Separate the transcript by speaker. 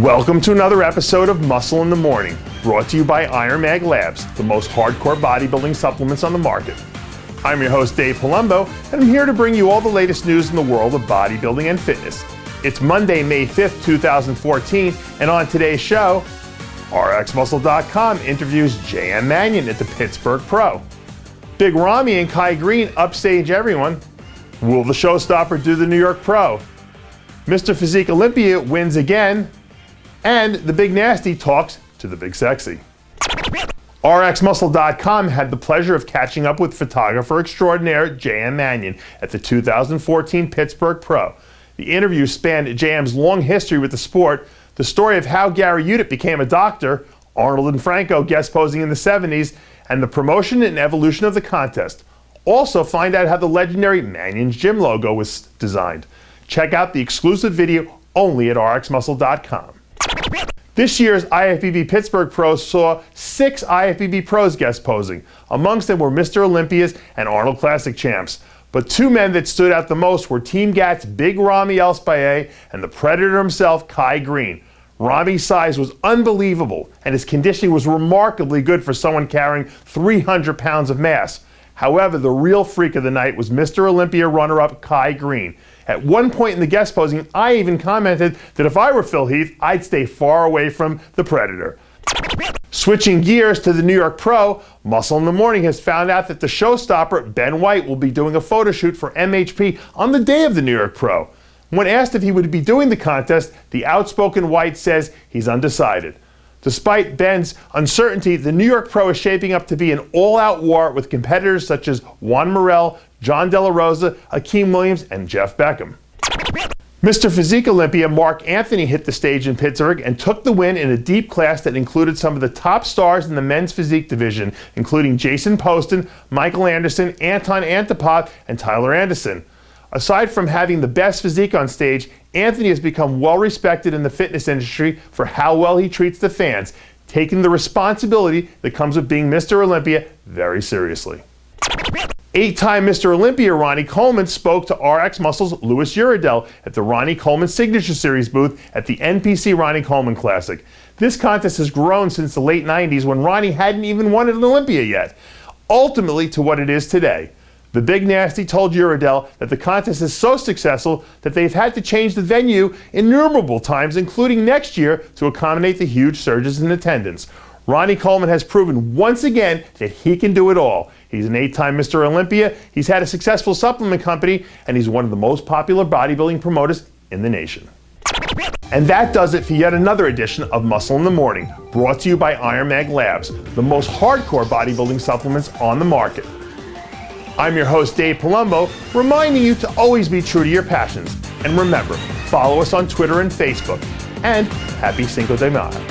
Speaker 1: Welcome to another episode of Muscle in the Morning, brought to you by Iron Mag Labs, the most hardcore bodybuilding supplements on the market. I'm your host, Dave Palumbo, and I'm here to bring you all the latest news in the world of bodybuilding and fitness. It's Monday, May 5th, 2014, and on today's show, RxMuscle.com interviews J.M. Manion at the Pittsburgh Pro. Big Ramy and Kai Greene upstage everyone. Will the showstopper do the New York Pro? Mr. Physique Olympia wins again. And the Big Nasty talks to the Big Sexy. RxMuscle.com had the pleasure of catching up with photographer extraordinaire J.M. Manion at the 2014 Pittsburgh Pro. The interview spanned JM's long history with the sport, the story of how Gary Udit became a doctor, Arnold and Franco guest posing in the 70s, and the promotion and evolution of the contest. Also find out how the legendary Manion's Gym logo was designed. Check out the exclusive video only at RxMuscle.com. This year's IFBB Pittsburgh Pro saw 6 IFBB pros guest posing. Amongst them were Mr. Olympias and Arnold Classic champs. But 2 men that stood out the most were Team GAT's Big Ramy Elspaye and the Predator himself, Kai Greene. Ramy's size was unbelievable, and his conditioning was remarkably good for someone carrying 300 pounds of mass. However, the real freak of the night was Mr. Olympia runner-up Kai Greene. At one point in the guest posing, I even commented that if I were Phil Heath, I'd stay far away from the Predator. Switching gears to the New York Pro, Muscle in the Morning has found out that the showstopper, Ben White, will be doing a photo shoot for MHP on the day of the New York Pro. When asked if he would be doing the contest, the outspoken White says he's undecided. Despite Ben's uncertainty, the New York Pro is shaping up to be an all-out war with competitors such as Juan Morel, John De La Rosa, Akeem Williams, and Jeff Beckham. Mr. Physique Olympia Mark Anthony hit the stage in Pittsburgh and took the win in a deep class that included some of the top stars in the men's physique division, including Jason Poston, Michael Anderson, Anton Antipov, and Tyler Anderson. Aside from having the best physique on stage, Anthony has become well respected in the fitness industry for how well he treats the fans, taking the responsibility that comes with being Mr. Olympia very seriously. 8-time Mr. Olympia Ronnie Coleman spoke to RX Muscle's Louis Uridel at the Ronnie Coleman Signature Series booth at the NPC Ronnie Coleman Classic. This contest has grown since the late 90s when Ronnie hadn't even won an Olympia yet, ultimately to what it is today. The Big Nasty told Uridel that the contest is so successful that they've had to change the venue innumerable times, including next year, to accommodate the huge surges in attendance. Ronnie Coleman has proven once again that he can do it all. He's an 8-time Mr. Olympia, he's had a successful supplement company, and he's one of the most popular bodybuilding promoters in the nation. And that does it for yet another edition of Muscle in the Morning, brought to you by Iron Mag Labs, the most hardcore bodybuilding supplements on the market. I'm your host, Dave Palumbo, reminding you to always be true to your passions. And remember, follow us on Twitter and Facebook. And happy Cinco de Mayo.